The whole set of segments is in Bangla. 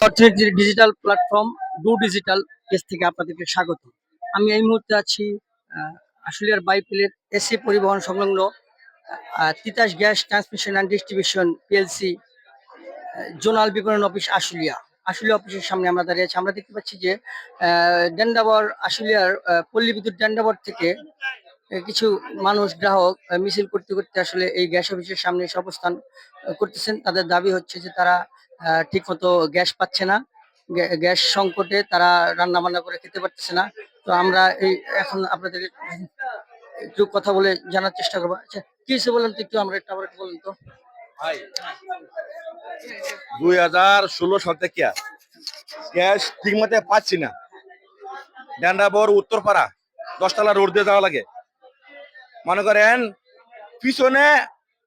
অর্থনীতির digital platform do digital page থেকে আপনাদেরকে স্বাগত। আমি এই মুহূর্তে আছি আশুলিয়ার বাইপেলের এসি পরিবহন সংলগ্ন Titas gas transmission and distribution PLC zonal বিপণন অফিস আশুলিয়া। আশুলিয়া অফিসের সামনে আমরা দাঁড়িয়ে আছি। আমরা দেখতে পাচ্ছি যে ডেন্ডাবর আশুলিয়ার পল্লী বিদ্যুৎ ডেন্ডাবর থেকে কিছু মানুষ গ্রাহক মিছিল করতে করতে আসলে এই গ্যাস অফিসের সামনে এসে অবস্থান করতেছেন। তাদের দাবি হচ্ছে যে তারা ঠিক মতো গ্যাস পাচ্ছে না, গ্যাস সংকটে তারা রান্না বান্না করে খেতে পারতেছে না। তো আমরা এই এখন আপনাদের একটু কথা বলে জানার চেষ্টা করবো। আচ্ছা, কি হয়েছে বলেন তো, একটু আমরা আবার একটু বলেন তো ভাই। 2016 সাল থেকে গ্যাস ঠিক মতো পাচ্ছি না। ডেন্ডাবর উত্তরপাড়া 10 তলা রোড দিয়ে যাওয়া লাগে। মনে করেন পিছনে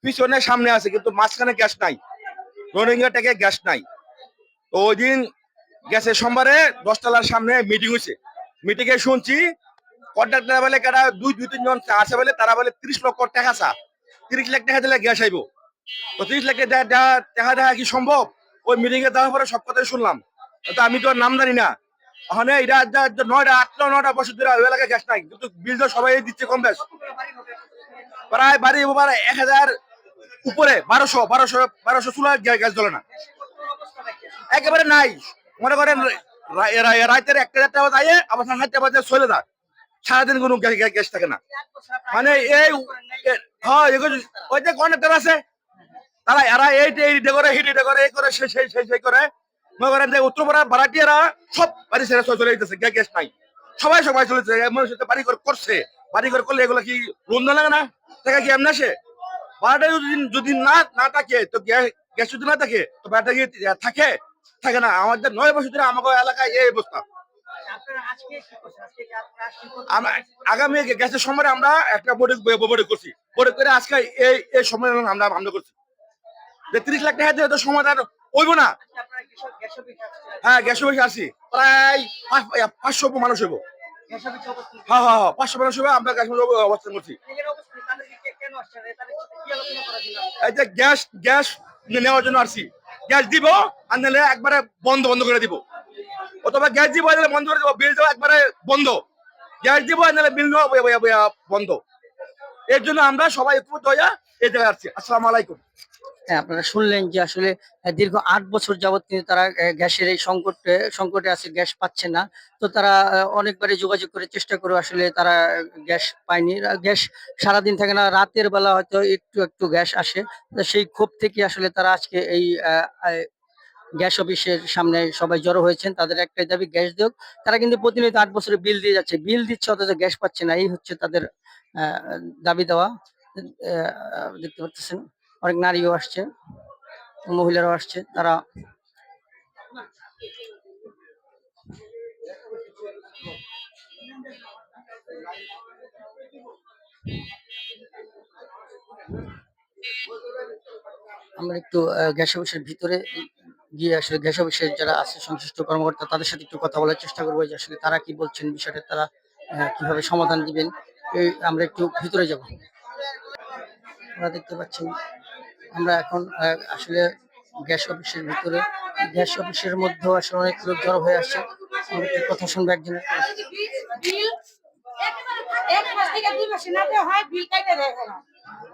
পিছনে সামনে আছে, কিন্তু মাঝখানে গ্যাস নাই, রোহিঙ্গা থেকে গ্যাস নাই। তো ওই দিন গ্যাসের সোমবারে 10 তলার সামনে মিটিং হয়েছে। মিটিং এ শুনছি কন্ট্রাক্টর বলে কারা দুই তিনজন আছে বলে, তারা বলে 30 লক্ষ টাকা চা, 30 লাখ টাকা দিলে গ্যাস আইব। তো 30 লাখ টাকা দেওয়া কি সম্ভব? ওই মিটিং এ দেওয়ার পরে সব কথাই শুনলাম। তো আমি তো আর নাম জানি না। ওখানে এটা 9টা বছর ধরে ওই এলাকায় গ্যাস নাই, কিন্তু বিল তো সবাই দিচ্ছে কম বেশ। প্রায় বাড়ি 1000 উপরে, 1200 চুলা গ্যাস জ্বলে না, একেবারে নাই। মনে করেন রাতের 1টা বাজে আবার 7টা বাজে চলে যায়, সারাদিন কোনো গ্যাস থাকে না। মানে এই ওই যে কন্ট্রাক্টর আছে, তারা এরা এইটা করে হিট করে এই করে সেই করে। মনে করেন যে উত্তরপাড়া ভাড়াটিয়ারা সব বাড়ি ছেড়ে চলে যেতেছে, গ্যাস নাই। সবাই চলেছে, বাড়ি করে করছে। বাড়ি করে করলে এগুলো কি রন্ধন লাগে না? টাকা কি এমনি আসে? ভাড়াটা যদি না থাকে, তো গ্যাস যদি না থাকে, তো ভাড়াটা কি থাকে না? আমাদের 9 বছর ধরে আমাদের এলাকায় এই অবস্থা। আগামী গ্যাসের সময় আমরা একটা বোর্ড করছি, বোর্ড করে আজকে এই সম্মেলন আমরা করছি যে 30 লাখ টাকা দিয়ে তো সমাধান হইব না। হ্যাঁ, গ্যাস অফিসে আসি, প্রায় 500 মানুষ হইব। হ্যাঁ 500 মানুষ হইব। আমরা গ্যাস অবস্থান করছি। এই যে গ্যাস নেওয়ার জন্য আসছি। গ্যাস দিব আর নাহলে একবারে বন্ধ করে দিব, অথবা গ্যাস দিব বন্ধ করে দিব, বিল দেওয়া একবারে বন্ধ। গ্যাস দিব আর নাহলে বিল নেওয়া বন্ধ। এর জন্য আমরা সবাই ঐক্যবদ্ধ হয়ে এই জায়গায় আসছি। আসসালামু আলাইকুম। হ্যাঁ, আপনারা শুনলেন যে আসলে দীর্ঘ 8 বছর যাবৎ কিন্তু তারা গ্যাসের এই সংকটে আছে, গ্যাস পাচ্ছে না। তো তারা অনেকবারই যোগাযোগ করে চেষ্টা করে আসলে তারা গ্যাস পায়নি। গ্যাস সারাদিন থাকে না, রাতের বেলা হয়তো একটু গ্যাস আসে। তো সেই ক্ষোভ থেকে আসলে তারা আজকে এই গ্যাস অফিসের সামনে সবাই জড়ো হয়েছেন। তাদের একটাই দাবি, গ্যাস দিক। তারা কিন্তু প্রতিনিয়ত 8 বছরের বিল দিয়ে যাচ্ছে, বিল দিচ্ছে অথচ গ্যাস পাচ্ছে না। এই হচ্ছে তাদের দাবি দেওয়া। দেখতে পাচ্ছেন অনেক নারীও আসছে, মহিলারাও আসছে। তারা আমরা একটু গ্যাস অফিসের ভিতরে গিয়ে আসলে গ্যাস অফিসের যারা আছে সংশ্লিষ্ট কর্মকর্তা, তাদের সাথে একটু কথা বলার চেষ্টা করবো যে আসলে তারা কি বলছেন, বিষয়টা তারা কিভাবে সমাধান দিবেন। এই আমরা একটু ভিতরে যাব। আপনারা দেখতে পাচ্ছেন আমরা এখন আসলে গ্যাস অফিসের ভিতরে। গ্যাস অফিসের মধ্যেও আসলে অনেক লোক জড়ো হয়ে আসছে। আমরা একটু কথা শুনবো একজনের। এক মাস থেকে 2 মাসে না দেওয়া হয়, বিল কাইটে দেয় না।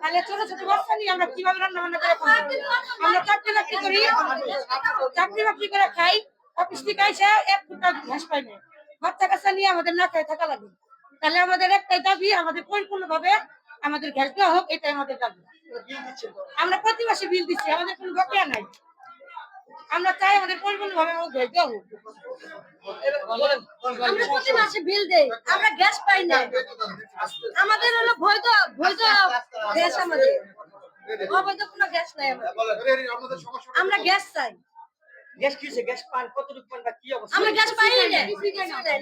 তাহলে ছোট ছোট বাচ্চা নিয়ে আমরা কিভাবে রান্না বান্না করে খাবো? আমরা চাকরি বাকরি করে খাই। অফিস থেকে আইসা 1 ফুটা ঘাস পাই না, বাচ্চা কাচ্চা নিয়ে আমাদের না খাই থাকা লাগে। তাহলে আমাদের একটাই দাবি, আমাদের পরিপূর্ণভাবে আমাদের গ্যাস দেওয়া হোক, এটাই আমাদের দাবি। আমরা প্রতি মাসে বিল দিচ্ছি, আমাদের কোনো বকেয়া নাই। আমরা চাই আমাদের পরিপূর্ণভাবে গ্যাস দেওয়া হোক। আমরা প্রতি মাসে বিল দেই, আমরা গ্যাস পাই না। আমাদের হলো বৈধ গ্যাস, আমাদের অবৈধ কোনো গ্যাস নাই। আমরা গ্যাস চাই। গ্যাস কিছে, গ্যাস পান কতটুকু পান বা কি অবস্থা? আমরা গ্যাস পাই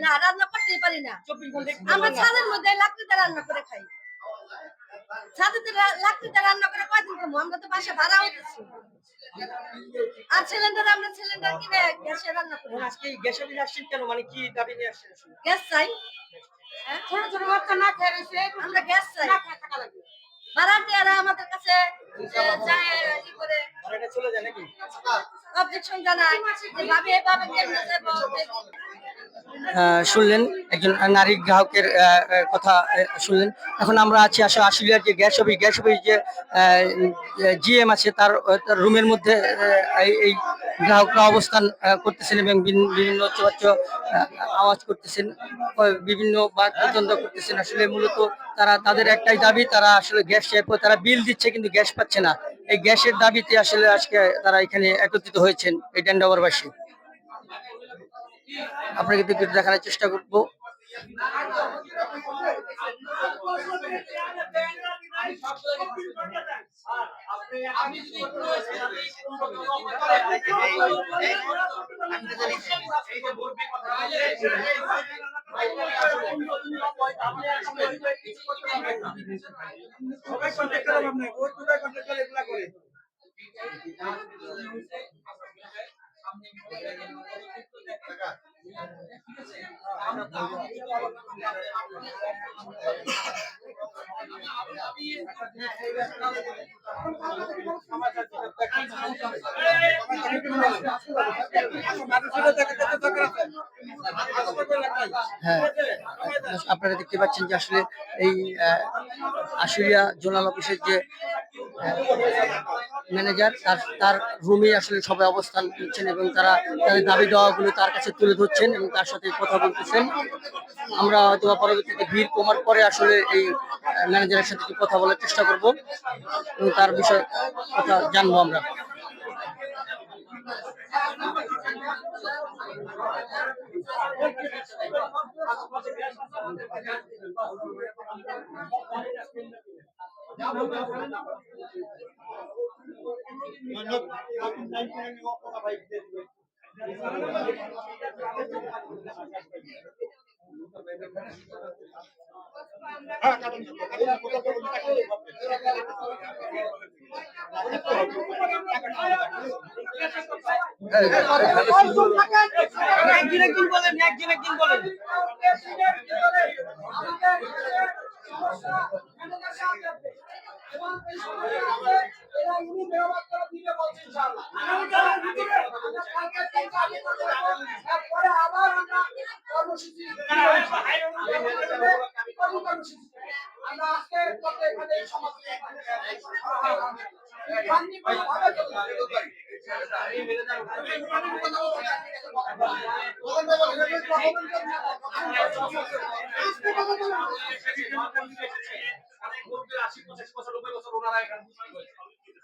না, রান্না করতেই পারি না। আমরা ছাদের মধ্যে লাকড়িতে রান্না করে খাই। ছাদেতে লাকড়িতে রান্না করে কয়দিন খাবো? আমরা তো বাসা ভাড়া হইতেছি। আর সিলিন্ডার কিনে গ্যাসে রান্না করি। আজকে গ্যাস অফিসে আসছেন কেন, মানে কি দাবি নিয়ে আসছেন? গ্যাস চাই। ছোট ছোট বাচ্চা না খেয়ে রয়েছে, আমরা গ্যাস চাই। থাকা লাগে। ভাড়াটিয়ারা আমাদের কাছে যায় ই করে, ভাড়াটা চলে যায় নাকি? অবজেকশন জানাই যে ভাবে এভাবে কেমনে যাবো শুনলেন একজন নারী গ্রাহকের কথা শুনলেন। এখন আমরা আছি আসলে আশুলিয়ার যে গ্যাস অফিস যে জিএম আছে তার রুমের মধ্যে এই গ্রাহকরা অবস্থান করতেছেন এবং বিভিন্ন উচ্চবাচ্য আওয়াজ করতেছেন, বিভিন্ন বাকদ্বন্দ্ব করতেছেন। আসলে মূলত তাদের একটাই দাবি, তারা আসলে গ্যাস চাইব, তারা বিল দিচ্ছে কিন্তু গ্যাস পাচ্ছে না। এই গ্যাসের দাবিতে আসলে আজকে তারা এখানে একত্রিত হয়েছেন এই ডেন্ডাবরবাসী। আপনাকে একটু দেখানোর চেষ্টা করবো। হ্যাঁ, আপনারা দেখতে পাচ্ছেন যে আসলে এই আশুলিয়া জোনাল অফিসের যে ম্যানেজার তার রুমে আসলে সবাই অবস্থান করছেন এবং তাদের দাবি দেওয়াগুলো তার কাছে তুলে ধরছেন এবং তার সাথে কথা বলতেছেন। আমরা হয়তো পরবর্তীতে ভিড় কমার পরে আসলে এই ম্যানেজারের সাথে কথা বলার চেষ্টা করব এবং তার বিষয়ে কথা জানবো আমরা। একদিন বলেন।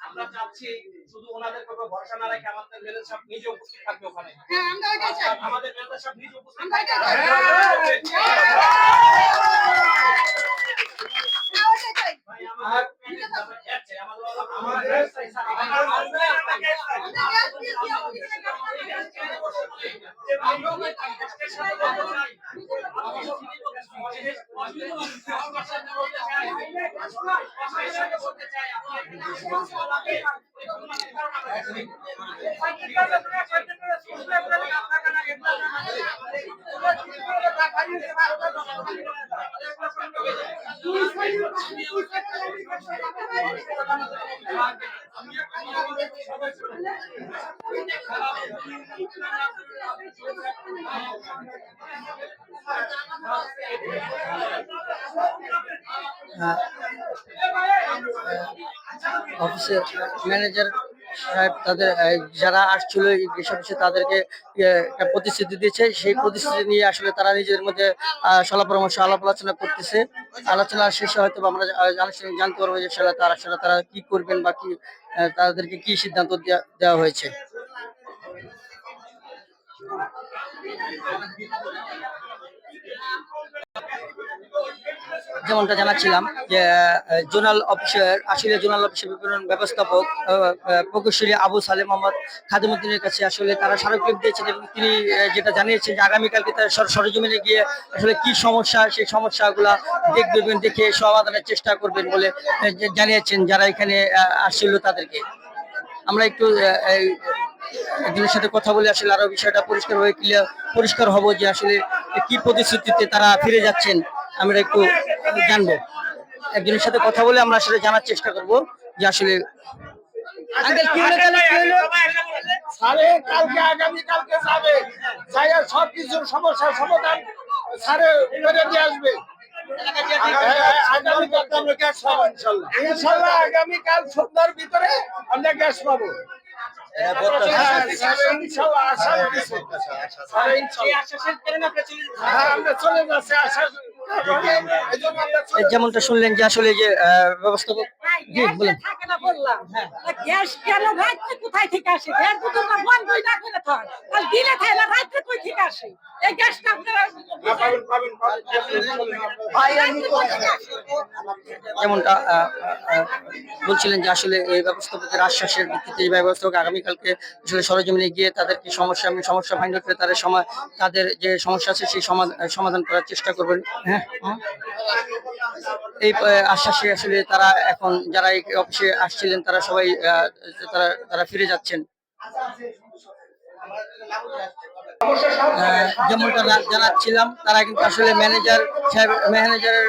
আমরা চাচ্ছি শুধু ওনাদের উপর ভরসা না রেখে আমাদের মেলের সব নিজে উপস্থিত থাকবে ওখানে। হ্যাঁ, আমরা ওইটাই চাই। আমাদের মেলের সব নিজে উপস্থিত আমরা ওইটাই চাই। অফিসের ম্যানেজার সাহেব তাদের যারা আসছিল গ্যাস অফিসে তাদেরকে একটা প্রতিশ্রুতি দিয়েছে, সেই প্রতিশ্রুতি নিয়ে আসলে তারা নিজেদের মধ্যে সলা পরামর্শ আলাপ আলোচনা করতেছে। আলোচনা শেষে হয়তো আমরা জানতে পারবো যে তারা কি করবেন বা কি তাদেরকে কি সিদ্ধান্ত দেওয়া হয়েছে। যেমনটা জানাচ্ছিলাম যে আশুলিয়া জোনাল অফিসের বিপণন ব্যবস্থাপক প্রকৌশলী আবু সালেম মোহাম্মদ খাদিমুদ্দিনের কাছে আসলে তারা স্মারকলিপি দিয়েছেন এবং তিনি যেটা জানিয়েছেন যে আগামীকালকে তারা সরজমিনে গিয়ে আসলে কি সমস্যা, সেই সমস্যাগুলা দেখে সমাধানের চেষ্টা করবেন বলে জানিয়েছেন যারা এখানে আসছিল তাদেরকে। আমরা একটু একজনের সাথে কথা বলে আসলে আরো বিষয়টা পরিষ্কার হব যে আসলে কি প্রতিশ্রুতিতে তারা ফিরে যাচ্ছেন আমরা একটু জানবো। একজনের সাথে কথা বলে আমরা আসলে জানার চেষ্টা করব যে আসলে আঙ্কেল কি হলো তাহলে কি হলো? স্যারে কালকে আগামী কালকে যাবে যাইয়া সব কিছুর সমস্যার সমাধান স্যারে করে দিয়ে আসবে আগামীকাল আমরা গ্যাস পাবো ইনশাল্লাহ আগামীকাল সন্ধ্যার ভিতরে আমরা গ্যাস পাবো ইনশাল্লাহ আশা দিছে স্যারে ইনশাল্লাহ হ্যাঁ আমরা চলে যাচ্ছি আশা এই জন্য আমরা চলে যেমনটা শুনলেন যে আসলে যে ব্যবস্থাপক জি বলেন। থাকে না বললাম গ্যাস কেন রাত্রে কোথায় থেকে আসে গ্যাস দুটো না বন্ধই না করে থাক আর দিনে থাকে না রাত্রে কই থেকে আসে এই গ্যাসটা আপনারা পাবেন যেমনটা বলছিলেন যে আসলে এই ব্যবস্থাপকের আশ্বাসের ভিত্তিতে এই ব্যবস্থাপক আগামীকালকে আসলে সরজমিনে গিয়ে তাদের কি সমস্যা ফাইন্ড করে তাদের যে সমস্যা আছে সেই সমাধান করার চেষ্টা করবেন। হ্যাঁ এই আশ্বাসে আসলে তারা এখন যারা এই অফিসে আসছিলেন তারা সবাই তারা ফিরে যাচ্ছেন। যেমনটা জানাচ্ছিলাম তারা কিন্তু আসলে ম্যানেজারের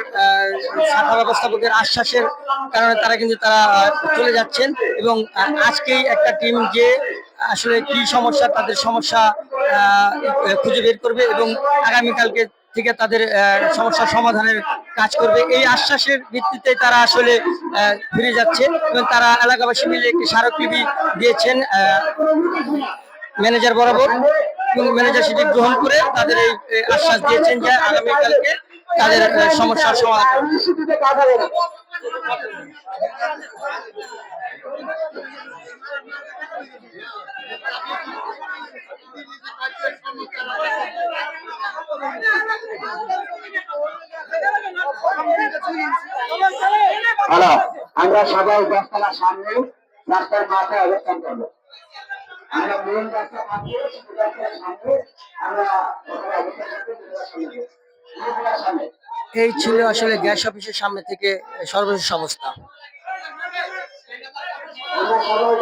শাখা ব্যবস্থাপকের আশ্বাসের কারণে তারা চলে যাচ্ছেন এবং আজকেই একটা টিম যে আসলে কি সমস্যা তাদের সমস্যা খুঁজে বের করবে এবং আগামীকালকে থেকে তাদের সমস্যা সমাধানের কাজ করবে এই আশ্বাসের ভিত্তিতে তারা আসলে ফিরে যাচ্ছে এবং তারা এলাকাবাসী মিলে একটি স্মারকলিপি দিয়েছেন ম্যানেজার বরাবর এবং ম্যানেজার সেটি গ্রহণ করে তাদের এই আশ্বাস দিয়েছেন যে আগামীকালকে তাদের সমস্যার সমাধান হ্যালো, আমরা সবাই দশতলার সামনে রাস্তার মাথায় অবস্থান করবো। আমরা মেন রাস্তা পাঠিয়ে রাস্তার সামনে আমরা অবস্থান করবো। এই ছিল আসলে গ্যাস অফিসের সামনে থেকে সর্বশেষ অবস্থা। আমরা সবাই